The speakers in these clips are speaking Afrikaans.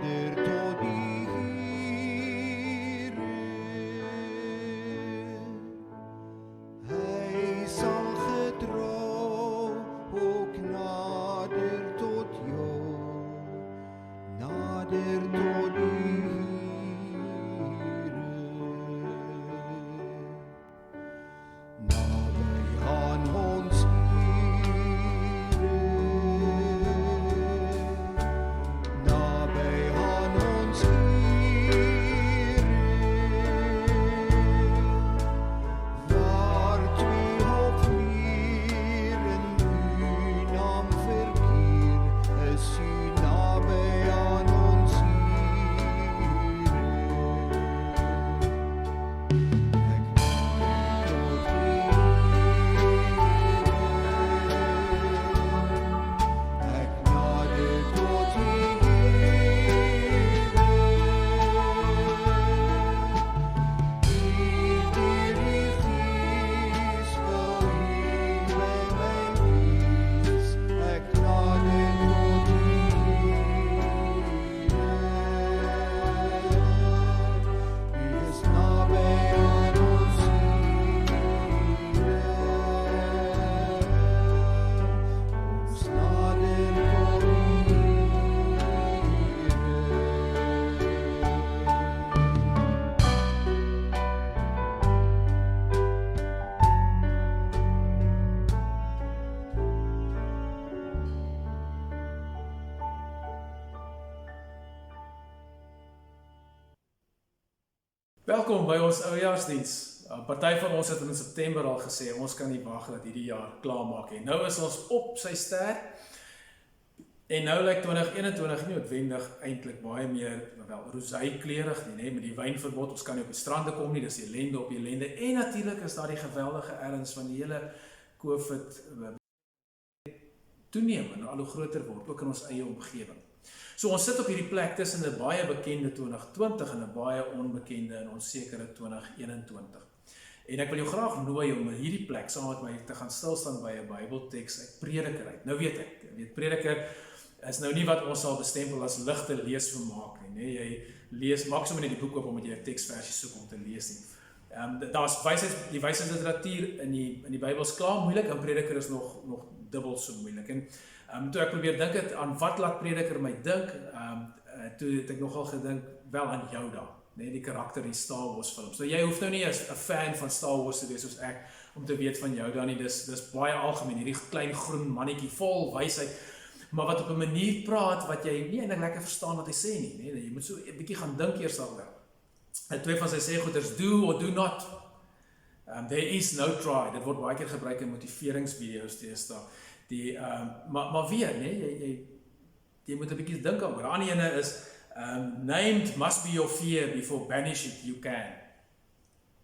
nader tot die Here. Hy sal getrou ook nader tot jou, nader tot die Here. Naby aan ons Here, naby aan ons Here, waar twee of meer in uw naam verkeer, is u naby aan ons Here. Ek nader tot die Here, deur die Gees wil U by my wees. Ek nader tot die Here, U is naby aan ons Here, ons nader tot die Here. Welkom by ons oujaarsdiens. Party van ons het in September al gesê, ons kan nie wag dat hierdie jaar klaarmaak nie. Nou is ons op sy ster, en nou lyk 2021 nie noodwendig eintlik baie meer, wel, rooseikleurig nie, met die wynverbod, ons kan nie op die strande kom nie, dis ellende op ellende, en natuurlik is daar die geweldige erns van die hele COVID toeneem en al hoe groter word, ook in ons eie omgewing. So ons sit op hierdie plek tussen 'n baie bekende 2020 en 'n baie onbekende en onsekere 2021. En ek wil jou graag nooi om in hierdie plek saam met my te gaan stilstaan by 'n Bybelteks uit Prediker uit. Nou weet ek weet Prediker is nou nie wat ons sal bestempel as ligte leesvermaak nie, nee, jy lees, maak sommer net die boek oop omdat jy 'n teksversie soek om te lees nie. Daar's die wysheidsliteratuur in die Bybel is klaar moeilik, en Prediker is nog dubbel so moeilik. En toe ek probeer dink het aan wat laat Prediker my dink, toe het ek nogal gedink wel aan Yoda, nee, die karakter in Star Wars film. So jy hoef nou nie as 'n fan van Star Wars te wees soos ek om te weet van Yoda nie, dis baie algemeen, hierdie klein groen mannetjie vol wysheid, maar wat op 'n manier praat wat jy nie eintlik lekker verstaan wat hy sê nie, nee, jy moet so 'n bietjie gaan dink eers daaroor. En twee van sy sêgoeders, do or do not. There is no try. Dit word baie keer gebruik in motiveringsvideo's deesdae. Maar weer, nee, jy moet 'n bietjie dink daaroor. 'n Ander ene is named must be your fear before banish it you can.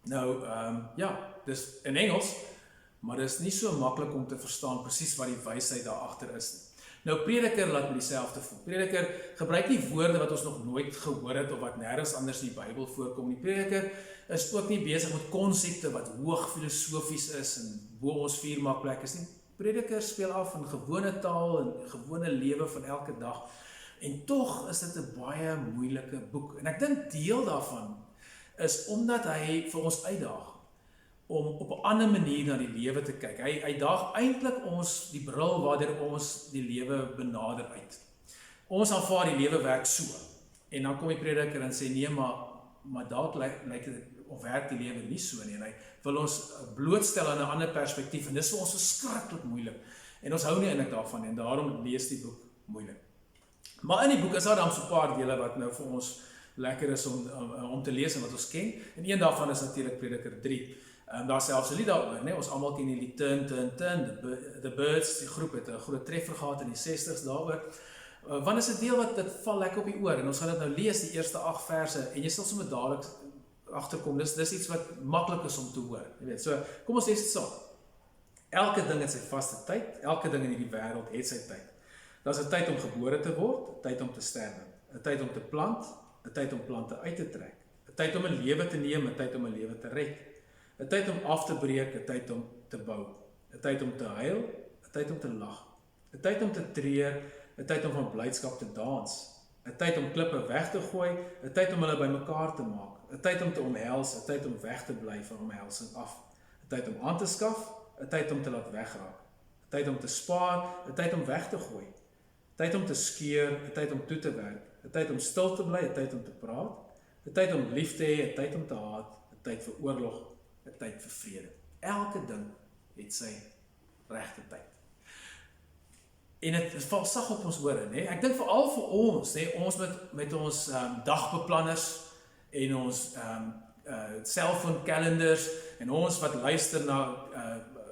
Nou, ja, dis in Engels, maar dis nie so maklik om te verstaan presies wat die wysheid daar agter is nie. Nou, Prediker laat my dieselfde voel. Prediker gebruik nie woorde wat ons nog nooit gehoor het of wat nêrens anders in die Bybel voorkom nie. Prediker is ook nie besig met konsepte wat hoog filosofies is en bo ons vuurmaakplek is nie. Prediker speel af in gewone taal en gewone lewe van elke dag. En tog is dit 'n baie moeilike boek. En ek dink deel daarvan is omdat hy vir ons uitdaag om op 'n ander manier na die lewe te kyk. Hy daag eintlik ons die bril waardeur ons die lewe benader uit. Ons aanvaar die lewe werk so. En dan kom die Prediker en sê nee, maar dalk lyk dit of werk die lewe nie so nie. En hy wil ons blootstel aan 'n ander perspektief en dis vir ons verskriklik moeilik. En ons hou nie eintlik daarvan en daarom lees die boek moeilik. Maar in die boek is daar dan so 'n paar dele wat nou vir ons lekker is om te lees en wat ons ken. En een daarvan is natuurlik Prediker 3. Daar selfs 'n lied daaroor, nee, ons almal ken die lied Turn, The Birds, die groep het 'n groot treffer gehad in die 60s daaroor. Want is 'n deel wat dit val lekker op die oor en ons gaan dit nou lees die eerste 8 verse en jy sal sommer dadelik agterkom. Dis iets wat maklik is om te hoor, jy weet. So kom ons lees dit saam. Elke ding het sy vaste tyd, elke ding in hierdie wêreld het sy tyd. Daar's 'n tyd om gebore te word, 'n tyd om te sterwe, 'n tyd om te plant, 'n tyd om plante uit te trek, 'n tyd om 'n lewe te neem, 'n tyd om 'n lewe te red, 'n tyd om af te breek, 'n tyd om te bou, 'n tyd om te huil, 'n tyd om te lag, 'n tyd om te treur, 'n tyd om van blydskap te dans, 'n tyd om klippe weg te gooi, 'n tyd om hulle bymekaar te maak, 'n tyd om te omhels, 'n tyd om weg te bly van omhelsing af, 'n tyd om aan te skaf, 'n tyd om te laat wegraak, 'n tyd om te spaar, 'n tyd om weg te gooi, 'n tyd om te skeur, 'n tyd om toe te werk, 'n tyd om stil te bly, 'n tyd om te praat, 'n tyd om lief te hê, 'n tyd om te haat, 'n tyd vir oorlog, 'n tyd vir vrede. Elke ding het sy regte tyd. En dit val sag op ons ore, né? Ek dink veral vir ons, né, ons met ons dagbeplanners en ons selfoonkalenders en ons wat luister na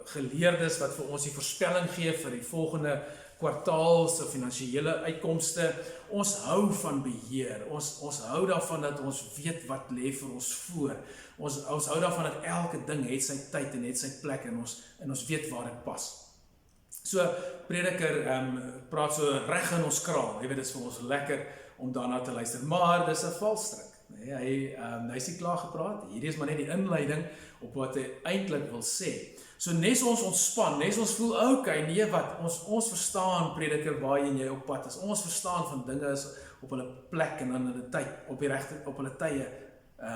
geleerdes wat vir ons die voorspelling gee vir die volgende kwartaal se finansiële uitkomste. Ons hou van beheer. Ons hou daarvan dat ons weet wat lê vir ons voor. Ons hou daarvan dat elke ding het sy tyd en het sy plek en ons weet waar dit pas. So Prediker praat so reg in ons kraal. Jy weet, dit is vir ons lekker om daarna te luister, maar dis 'n valstrik. Nee, hy is nie klaar gepraat. Hierdie is maar net die inleiding op wat hy eintlik wil sê. So nes ons ontspan, nes ons voel okay, nee wat, ons verstaan Prediker waarheen jy op pad is. Ons verstaan van dinge is op hulle plek en in hulle tyd, op hulle tye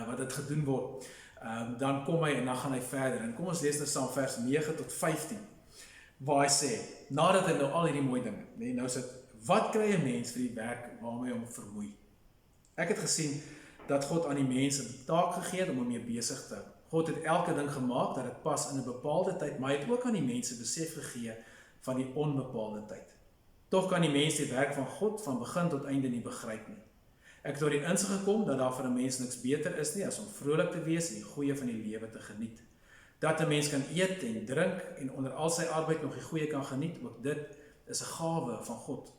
wat dit gedoen word. Dan kom hy en dan gaan hy verder. En kom ons lees nou saam vers 9 tot 15. Waar hy sê, nadat hy nou al hierdie mooi dinge, nee, nou sê, wat kry 'n mens vir die werk waarmee hom vermoei? Ek het gesien dat God aan die mens 'n taak gegee het om hom mee besig te hou. God het elke ding gemaak dat dit pas in 'n bepaalde tyd, maar hy het ook aan die mense besef gegee van die onbepaalde tyd. Tog kan die mens die werk van God van begin tot einde nie begryp nie. Ek het tot die insig gekom dat daar vir 'n mens niks beter is nie as om vrolik te wees en die goeie van die lewe te geniet. Dat 'n mens kan eet en drink en onder al sy arbeid nog die goeie kan geniet, ook dit is 'n gawe van God.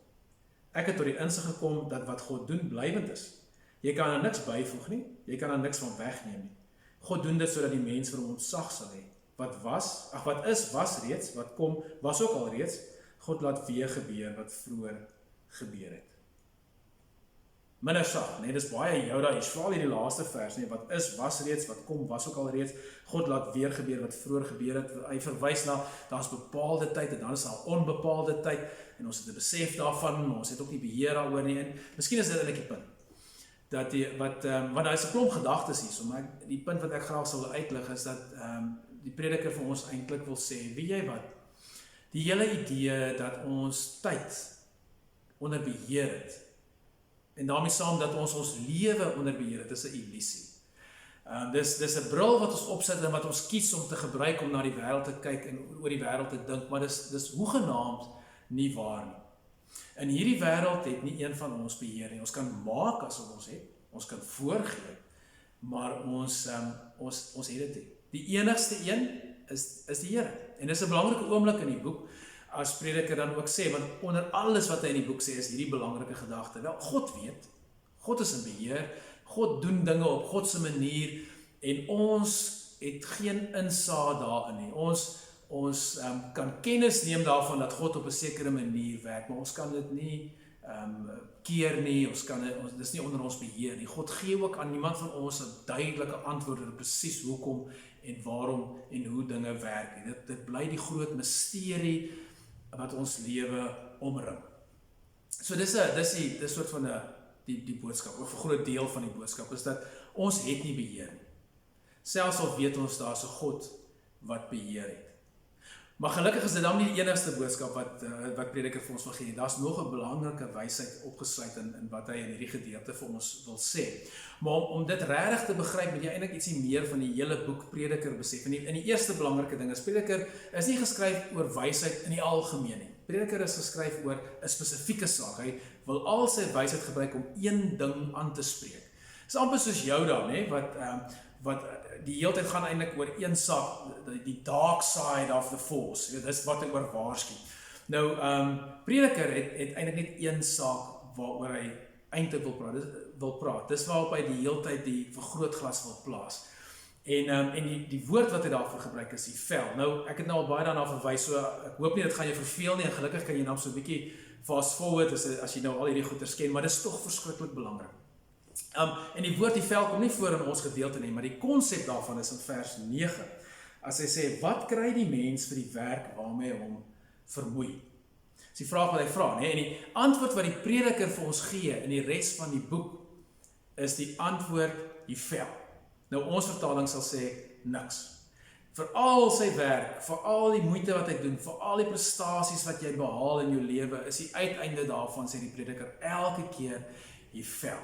Ek het tot die insig gekom dat wat God doen blywend is. Jy kan aan niks byvoeg nie, jy kan aan niks van wegneem nie. God doen dit sodat die mens vir hom ontzag sal hê. Wat is, was reeds, wat kom, was ook al reeds. God laat weer gebeur wat vroeër gebeur het. Minder sag, nee, dis baie jou daar, veral hierdie laaste vers, nee, wat is, was reeds, wat kom, was ook al reeds. God laat weer gebeur wat vroeër gebeur het. Hy verwys na, daar's bepaalde tyd en dan is daar onbepaalde tyd en ons het 'n besef daarvan, maar ons het ook nie beheer daaroor nie. En miskien is dit eintlik die punt. Dat want daar is 'n klomp gedagtes hier, maar die punt wat ek graag sou wil uitlig is dat die Prediker vir ons eintlik wil sê, weet jy wat? Die hele idee dat ons tyd onder beheer het en daarmee saam dat ons lewe onder beheer het, is 'n illusie. Dis 'n bril wat ons opsit en wat ons kies om te gebruik om na die wêreld te kyk en oor die wêreld te dink, maar dis hoegenaamd nie waar nie. In hierdie wêreld het nie een van ons beheer nie. Ons kan maak asof ons het, ons kan voorgee, maar ons het dit nie. Die enigste een is die Here. En dis 'n belangrike oomblik in die boek, as Prediker dan ook sê, want onder alles wat hy in die boek sê, is hierdie belangrike gedagte. Wel, God weet, God is in beheer, God doen dinge op God se manier, en ons het geen insaag daarin nie. Ons kan kennis neem daarvan dat God op 'n sekere manier werk, maar ons kan dit nie keer nie, dis nie onder ons beheer nie. God gee ook aan niemand van ons 'n duidelike antwoord oor presies hoekom en waarom en hoe dinge werk. Dit bly die groot misterie wat ons lewe omring. So dis soort van die boodskap, of 'n groot deel van die boodskap, is dat ons het nie beheer nie. Selfs al weet ons daar's 'n God wat beheer het. Maar gelukkig is dit dan nie die enigste boodskap wat Prediker vir ons wil gee. Daar's nog 'n belangrike wysheid opgesluit in wat hy in hierdie gedeelte vir ons wil sê. Maar om dit regtig te begryp, moet jy eintlik ietsie meer van die hele boek Prediker besef. En die eerste belangrike ding is, Prediker is nie geskryf oor wysheid in die algemeen nie. Prediker is geskryf oor 'n spesifieke saak. Hy wil al sy wysheid gebruik om een ding aan te spreek. Dis amper soos jou dan, hè, wat die hele tyd gaan eintlik oor een saak, die dark side of the force. Dit is wat hy oor waarsku. Nou, Prediker het eintlik net een saak waaroor hy eintlik wil praat. Dis waarop hy die hele tyd die vergrootglas wil plaas. En die woord wat hy daarvoor gebruik is die vel. Nou, ek het nou al baie daarna verwys, so ek hoop nie dit gaan jou verveel nie, en gelukkig kan jy nou so 'n bietjie fast forward as jy nou al hierdie goeters ken, maar dit is tog verskriklik belangrik. En die woord die vel kom nie voor in ons gedeelte nie, maar die konsep daarvan is in vers 9. As hy sê, wat kry die mens vir die werk waarmee hom vermoei? Dis die vraag wat hy vra, nee? En die antwoord wat die prediker vir ons gee in die res van die boek is die antwoord die vel. Nou ons vertaling sal sê niks. Vir al sy werk, vir al die moeite wat hy doen, vir al die prestasies wat jy behaal in jou lewe, is die uiteinde daarvan, sê die prediker, elke keer die vel.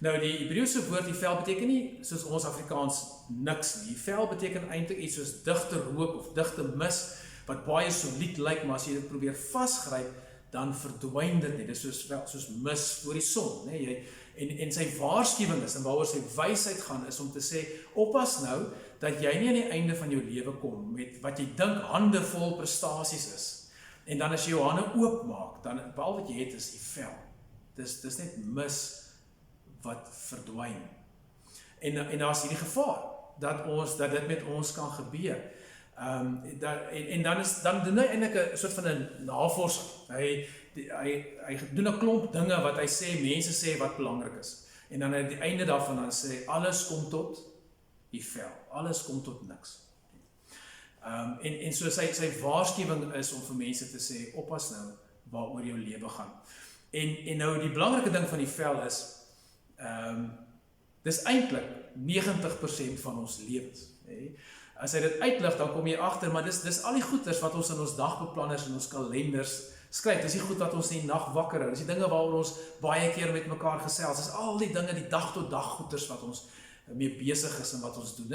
Nou die Hebreëse woord die vel beteken nie soos ons Afrikaans niks nie. Die vel beteken eintlik iets soos digte rook of digte mis wat baie solied lyk, maar as jy dit probeer vasgryp, dan verdwyn dit nie. Dit is soos mis voor die son, né? En sy waarskuwing is en waaroor sy wysheid gaan is om te sê oppas nou dat jy nie aan die einde van jou lewe kom met wat jy dink handevol prestasies is. En dan as jy jou hande oopmaak, dan al wat jy het is die vel. Dis net mis wat verdwyn. En daar's hierdie gevaar dat dit met ons kan gebeur. En dan doen hy eintlik 'n soort van 'n navorsing. Hy doen 'n klomp dinge wat hy sê mense sê wat belangrik is. En dan aan die einde daarvan dan sê alles kom tot die vel. Alles kom tot niks. En so sy waarskuwing is om vir mense te sê oppas nou waaroor jou lewe gaan. En nou die belangrike ding van die vel is dis eintlik 90% van ons lewens. As hy dit uitlig, dan kom jy agter, maar dis al die goeders wat ons in ons dagbeplanners en ons kalenders skryf. Dis die goed wat ons in die nag wakker hou. Dis die dinge waaroor ons baie keer met mekaar gesels. Dis al die dinge, die dag tot dag goeders wat ons mee besig is en wat ons doen.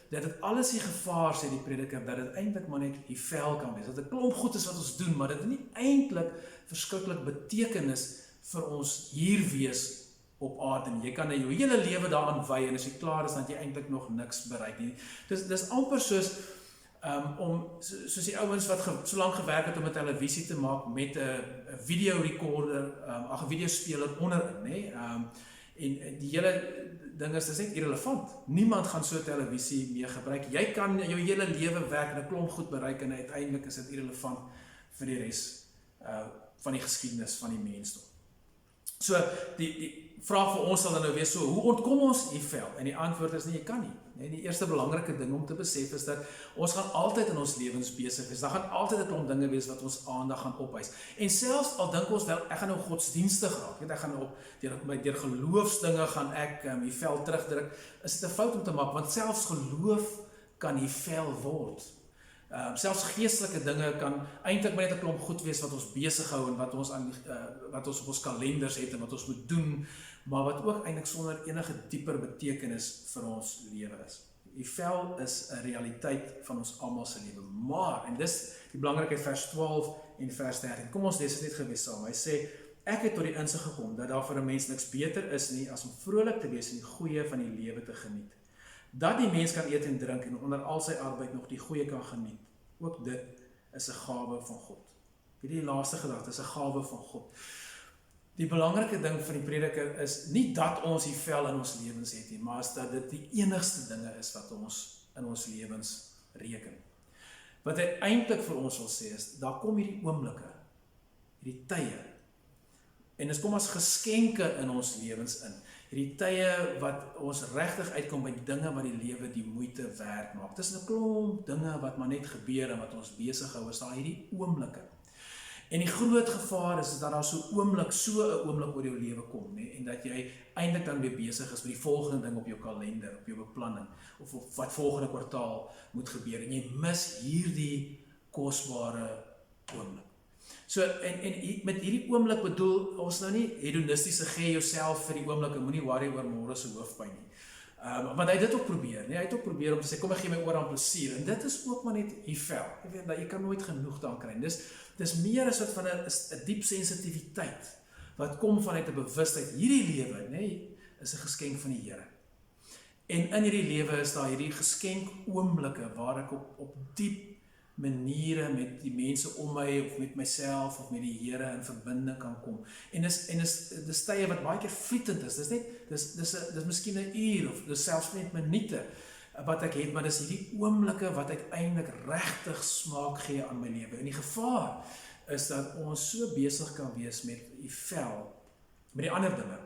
Dit het alles die gevaar, sê die prediker, dat dit eintlik maar net die vel kan wees. Dat 'n klomp goed is wat ons doen, maar dit het nie eintlik verskriklik betekenis vir ons hier wees op aarde nie. Jy kan jou hele lewe daaraan wy en as jy klaar is, dan het jy eintlik nog niks bereik nie. Dis amper soos soos die ouens wat so lank gewerk het om 'n televisie te maak met 'n videorecorder, 'n videospeler onderin, nê? En die hele ding is net irrelevant. Niemand gaan so 'n televisie mee gebruik. Jy kan jou hele lewe werk en 'n klomp goed bereik en uiteindelik is dit irrelevant vir die res van die geskiedenis van die mensdom. So die vraag vir ons sal dan nou wees, so hoe ontkom ons die vel? En die antwoord is nie, jy kan nie. Die eerste belangrike ding om te besef is dat ons gaan altyd in ons lewens besig wees. Daar gaan altyd 'n klomp dinge wees wat ons aandag gaan opeis. En selfs al dink ons wel, ek gaan nou godsdienstig raak, ek gaan deur geloofsdinge gaan ek die vel terugdruk, is dit 'n fout om te maak, want selfs geloof kan die vel word. Selfs geestelike dinge kan eintlik maar net 'n klomp goed wees wat ons besig hou en wat ons op ons kalenders het en wat ons moet doen, maar wat ook eintlik sonder enige dieper betekenis vir ons lewe is. Die vel is 'n realiteit van ons almal se lewe, maar, en dis die belangrikheid vers 12 en vers 13, kom ons lees dit net gewees saam. Hy sê, ek het tot die insig gekom dat daar vir 'n mens niks beter is nie as om vrolik te wees en die goeie van die lewe te geniet. Dat die mens kan eet en drink en onder al sy arbeid nog die goeie kan geniet. Ook dit is 'n gawe van God. Hierdie laaste gedagte is 'n gawe van God. Die belangrike ding van die prediker is nie dat ons die vel in ons lewens het nie, maar is dat dit die enigste dinge is wat ons in ons lewens reken. Wat hy eintlik vir ons wil sê is, daar kom hierdie oomblikke, hierdie tye, en dit kom as geskenke in ons lewens in. Hierdie tye wat ons regtig uitkom by dinge wat die lewe die moeite werd maak. Dis 'n klomp dinge wat maar net gebeur en wat ons besig hou, is daar hierdie oomblikke. En die groot gevaar is dat daar so 'n oomblik oor jou lewe kom, nee? En dat jy eintlik dan weer besig is met die volgende ding op jou kalender, op jou beplanning, of op wat volgende kwartaal moet gebeur, en jy mis hierdie kosbare oomblik. So, en met hierdie oomblik bedoel ons nou nie hedonistiese gee jouself vir die oomblik en moenie worry oor môre se hoofpyn nie. Want hy het dit ook probeer, nee? Hy het ook probeer om te sê, kom ek gee my oor aan plesier, en dit is ook maar net die vel. Jy weet, dat jy kan nooit genoeg daaraan kry. Dis meer as wat van 'n diep sensitiwiteit wat kom vanuit 'n bewustheid. Hierdie lewe, nee, is 'n geskenk van die Here. En in hierdie lewe is daar hierdie geskenk oomblikke waar ek op diep maniere met die mense om my of met myself of met die Here in verbinding kan kom. En dis tye wat baie keer vlietend is. Dis miskien 'n uur of dis selfs net minute wat ek het, maar dis hierdie oomblikke wat uiteindelik regtig smaak gee aan my lewe. En die gevaar is dat ons so besig kan wees met die vel, met die ander dinge,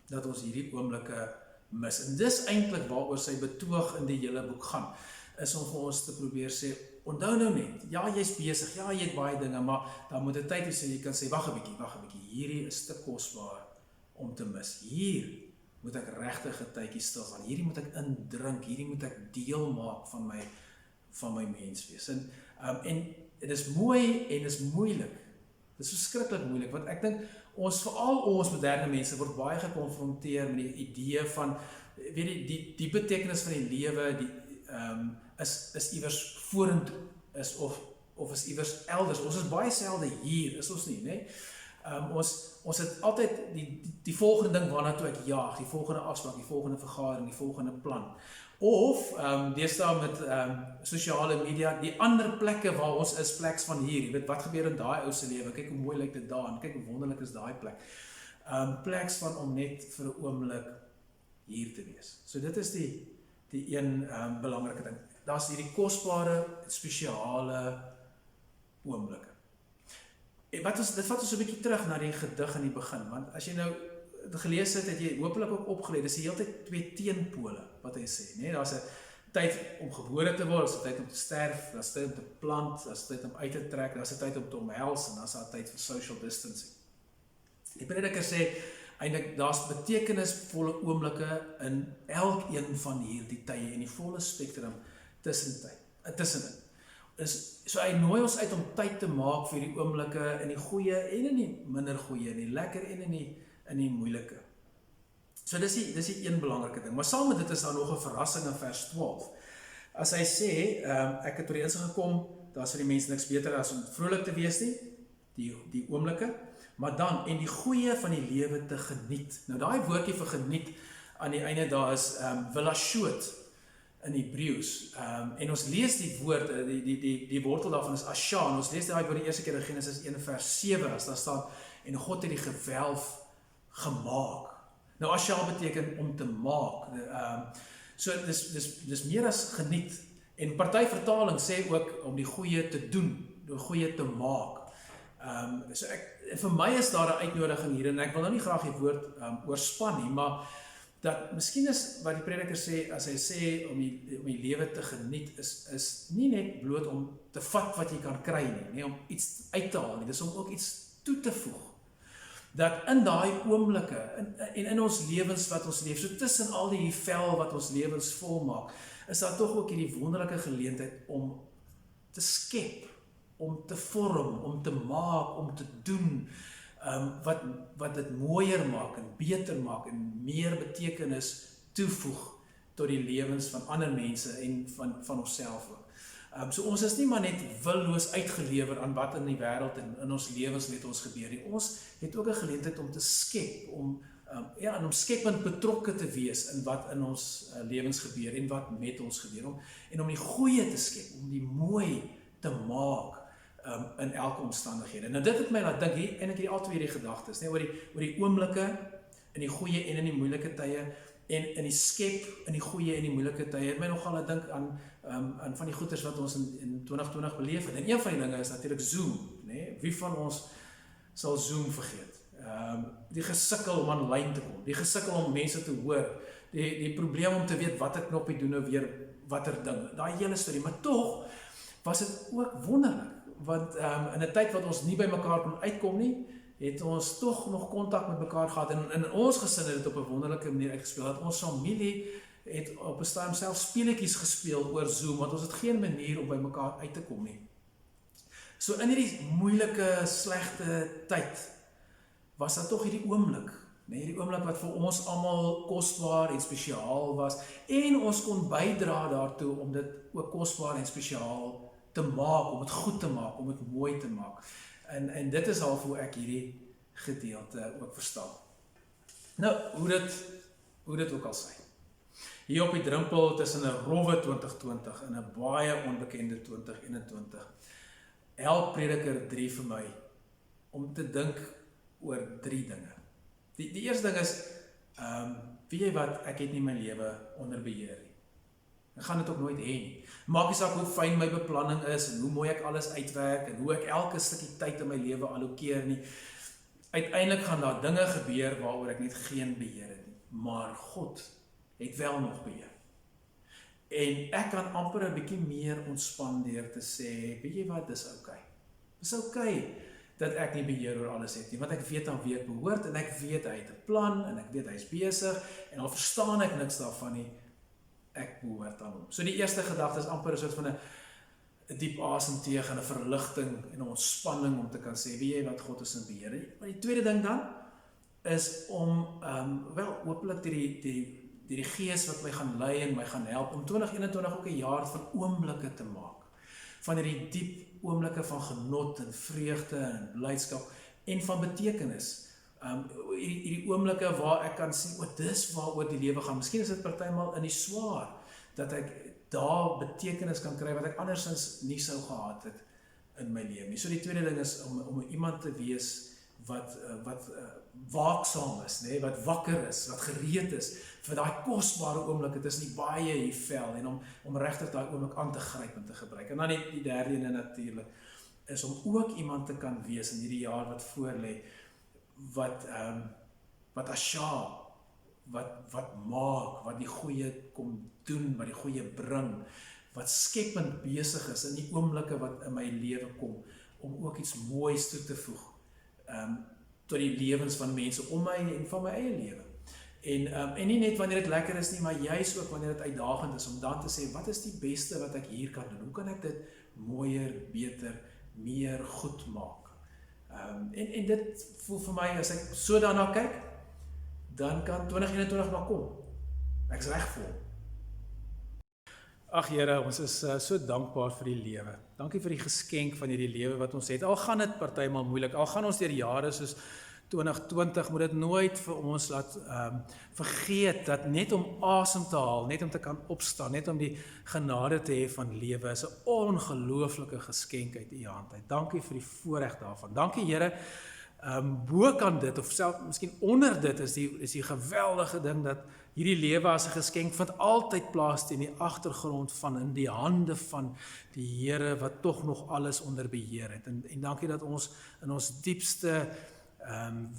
dat ons hierdie oomblikke mis. En dis eintlik waaroor sy betoog in die hele boek gaan, is om vir ons te probeer sê, onthou nou net, ja, jy's besig, ja, jy het baie dinge, maar dan moet 'n tyd wees jy kan sê, wag 'n bietjie, hierdie is te kosbaar om te mis. Hier moet ek regtig 'n tydjie stil staan. Hierdie moet ek indrink, hierdie moet ek deel maak van my menswees. En dit is mooi en dit is moeilik. Dit is verskriklik moeilik, want ek dink veral ons moderne mense word baie gekonfronteer met die idee van, weet jy, die betekenis van die lewe, is iewers vorentoe, of is iewers elders. Ons is baie selde hier, is ons nie, né? Ons het altyd die volgende ding waarna toe ek jaag, die volgende afspraak, die volgende vergadering, die volgende plan. Of, deesdae met sosiale media, die ander plekke waar ons is, pleks van hier, jy weet, wat gebeur in daai ou se lewe, kyk hoe mooi lyk dit daar, en kyk hoe wonderlik is daai plek. Pleks van om net vir 'n oomblik hier te wees. So dit is die een belangrike ding. Daar's hierdie kosbare, spesiale oomblikke. Dit vat ons 'n bietjie terug na die gedig in die begin, want as jy nou gelees het jy hopelik ook opgeleer, dis die hele tyd twee teenpole wat hy sê, né? Daar's 'n tyd om gebore te word, daar's 'n tyd om te sterf, daar's 'n tyd om te plant, daar's 'n tyd om uit te trek, daar's 'n tyd om te omhels en daar's 'n tyd vir social distancing. Die prediker sê eintlik daar's betekenisvolle oomblikke in elkeen van hierdie tye en die volle spektrum tussenin. So hy nooi ons uit om tyd te maak vir die oomblikke in die goeie en in die minder goeie, in die lekker en in die moeilike. So dis die een belangrike ding. Maar saam met dit is daar nog 'n verrassing in vers 12. As hy sê, ek het tot die insig gekom, daar is vir die mense niks beter as om vrolik te wees nie, die oomblikke, maar dan, en die goeie van die lewe te geniet. Nou daai woordjie vir geniet, aan die einde daar is velashot in Hebreëus. En ons lees die woord, die wortel daarvan is asha, en ons lees daai woord die eerste keer in Genesis 1 vers 7, as daar staan, en God het die gewelf gemaak. Nou asha beteken om te maak. So dis meer as geniet. En party vertaling sê ook om die goeie te doen, die goeie te maak. So vir my is daar 'n uitnodiging hier, en ek wil nou nie graag die woord oorspan nie, maar dat miskien is wat die prediker sê, as hy sê om die lewe te geniet, is nie net bloot om te vat wat jy kan kry nie, om iets uit te haal nie, dis om ook iets toe te voeg. Dat in daai oomblikke, en in ons lewens wat ons leef, so tussen al die vel wat ons lewens volmaak, is daar tog ook hierdie wonderlike geleentheid om te skep, om te vorm, om te maak, om te doen, wat dit mooier maak en beter maak en meer betekenis toevoeg tot die lewens van ander mense en van onsself ook. So ons is nie maar net willoos uitgelewer aan wat in die wêreld en in ons lewens met ons gebeur nie. Ons het ook 'n geleentheid om te skep, om skepend betrokke te wees in wat in ons lewens gebeur en wat met ons gebeur, en om die goeie te skep, om die mooi te maak in elke omstandighede. Nou dit het my laat dink, en ek het al twee die gedagtes, oor die oomblikke, in die goeie en in die moeilike tye, en in die skep, in die goeie en die moeilike tye, het my nogal laat dink aan van die goeders wat ons in 2020 beleef het. En een van die dinge is natuurlik Zoom, né? Wie van ons sal Zoom vergeet? Die gesukkel om aanlyn te kom, die gesukkel om mense te hoor, die probleem om te weet watter knoppie doen nou weer watter ding, daai hele storie, maar tog was dit ook wonderlik, want in 'n tyd wat ons nie by mekaar kon uitkom nie, het ons tog nog kontak met mekaar gehad, en in ons gesin het dit op 'n wonderlike manier uitgespeel, dat ons familie het op 'n stadium self speletjies gespeel oor Zoom, want ons het geen manier om by mekaar uit te kom nie. So in hierdie moeilike, slegte tyd, was daar tog hierdie oomblik, hierdie oomblik wat vir ons almal kosbaar en spesiaal was, en ons kon bydra daartoe om dit ook kosbaar en spesiaal te maak, om dit goed te maak, om dit mooi te maak. En dit is half hoe ek hierdie gedeelte ook verstaan. Nou, hoe dit ook al sy. Hier op die drempel tussen 'n rowwe 2020 en 'n baie onbekende 2021, help Prediker 3 vir my om te dink oor 3 dinge. Die eerste ding is, weet jy wat, ek het nie my lewe onder beheer nie. Ek gaan dit ook nooit hê nie. Maak nie saak hoe fyn my beplanning is, en hoe mooi ek alles uitwerk, en hoe ek elke stukkie tyd in my lewe allokeer nie. Uiteindelik gaan daar dinge gebeur waaroor ek net geen beheer het nie. Maar God het wel nog beheer. En ek kan amper 'n bietjie meer ontspan deur te sê, weet jy wat, dis okay. Dis okay dat ek nie beheer oor alles het nie, want ek weet aan wie ek behoort en ek weet hy het 'n plan en ek weet hy is besig en al verstaan ek niks daarvan nie, ek behoort aan hom. So die eerste gedagte is amper 'n soort van 'n diep asemteug en 'n verligting en 'n ontspanning om te kan sê, weet jy wat, God is in beheer. Maar die tweede ding dan is om hopelik die Gees wat my gaan lei en my gaan help om 2021 ook 'n jaar van oomblikke te maak. Van hierdie diep oomblikke van genot en vreugde en blydskap en van betekenis. Hierdie oomblikke waar ek kan sien, dis waaroor die lewe gaan. Miskien is dit partymal in die swaar dat ek daar betekenis kan kry wat ek andersins nie sou gehad het in my lewe nie. So die tweede ding is om iemand te wees wat waaksaam is, nee, wat wakker is, wat gereed is vir daai kosbare oomblikke tussen die baie hier vel en om regtig daai oomblik aan te gryp en te gebruik. En dan die derde ene natuurlik is om ook iemand te kan wees in hierdie jaar wat voorlê wat asja, wat maak, wat die goeie kom doen, wat die goeie bring, wat skepend besig is in die oomblikke wat in my lewe kom, om ook iets moois toe te voeg tot die lewens van mense om my en van my eie lewe. En nie net wanneer dit lekker is nie, maar juis ook wanneer dit uitdagend is, om dan te sê, wat is die beste wat ek hier kan doen? Hoe kan ek dit mooier, beter, meer goed maak? En dit voel vir my, as ek so daarna kyk, dan kan 2021 maar kom. Ek is reg vir hom. Ag Here, ons is so dankbaar vir die lewe. Dankie vir die geskenk van hierdie lewe wat ons het. Al gaan dit partymal moeilik, al gaan ons deur jare soos 2020, moet dit nooit vir ons laat vergeet dat net om asem te haal, net om te kan opstaan, net om die genade te hê van lewe, is 'n ongelooflike geskenk uit U hand uit. Dankie vir die voorreg daarvan. Dankie Here, bo kan dit, of self miskien onder dit, is die geweldige ding dat hierdie lewe as 'n geskenk vind altyd plaas in die agtergrond van, in die hande van die Here wat tog nog alles onder beheer het. En dankie dat ons in ons diepste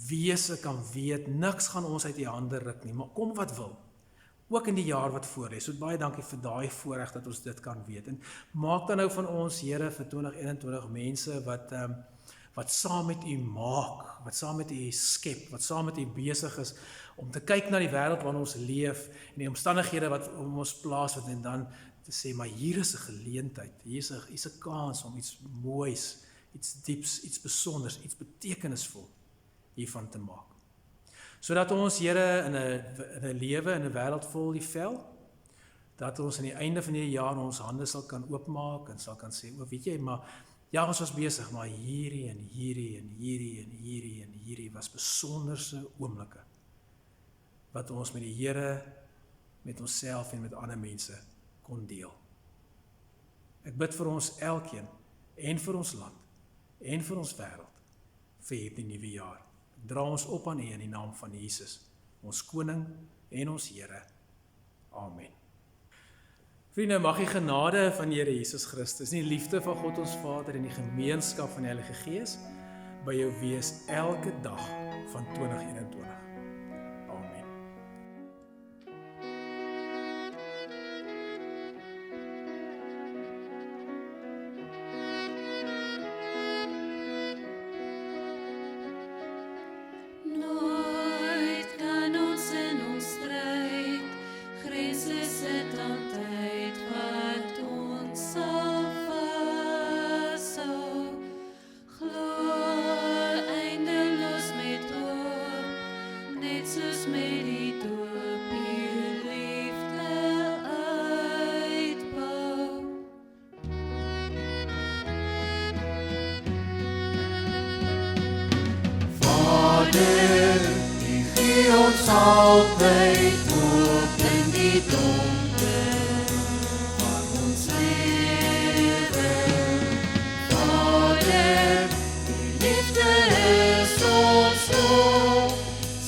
wese kan weet, niks gaan ons uit die hande ruk nie, maar kom wat wil, ook in die jaar wat voor is. So baie dankie vir daai voorreg dat ons dit kan weet. En maak dan nou van ons, Here, vir 2021 mense wat saam met U maak, wat saam met U skep, wat saam met U besig is om te kyk na die wêreld waarin ons leef en die omstandighede wat om ons plaas word, en dan te sê, maar hier is 'n geleentheid, hier is 'n kans om iets moois, iets dieps, iets besonders, iets betekenisvol hiervan te maak. Sodat ons, Here, in 'n lewe, in 'n wêreld vol die vel, dat ons aan die einde van die jaar ons hande sal kan oopmaak en sal kan sê, weet jy, maar ja, ons was besig, maar hierdie was besonderse oomblikke wat ons met die Here, met onsself en met ander mense kon deel. Ek bid vir ons elkeen en vir ons land en vir ons wêreld vir hierdie nuwe jaar. Ek dra ons op aan U in die naam van Jesus, ons koning en ons Here. Amen. Vriende, mag die genade van die Here Jesus Christus, die liefde van God ons Vader en die gemeenskap van die Heilige Gees by jou wees elke dag van 2021. Amen. Nooit kan ons in ons stryd grensless sit altyd wat ons sal vashou. Glo eindeloos met hoop, net soos met die doop U liefde uitbou. Vader, U gee ons altyd hoop in die donker van ons lewe. Vader, U liefde is ons hoop,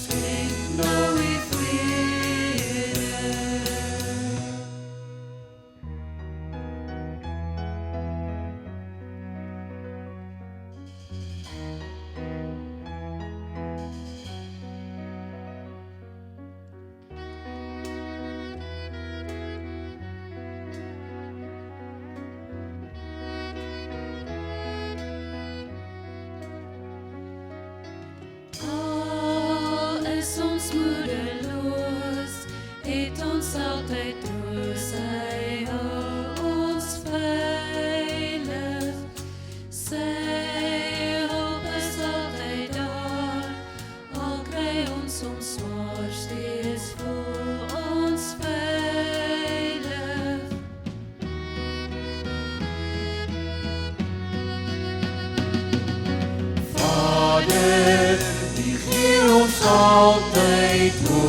skenk nou U vrede.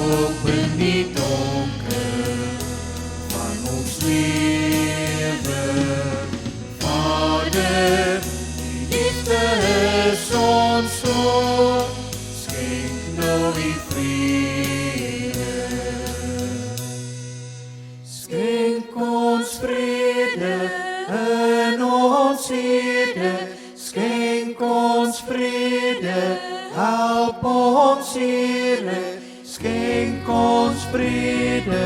open die donker van ons lewe. Vader, die liefde is ons hoop, skenk nou die vrede. Skenk ons vrede in ons hede, skenk ons vrede, help ons Here, skenk ons vrede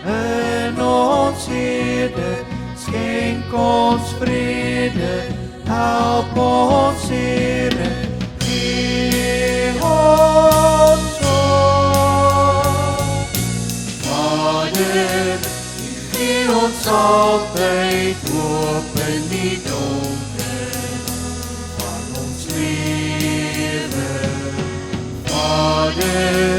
in ons hede, skenk ons vrede, help ons Here, gee ons hoop. Vader, gee ons altyd hoop in die donker van ons lewe. Vader,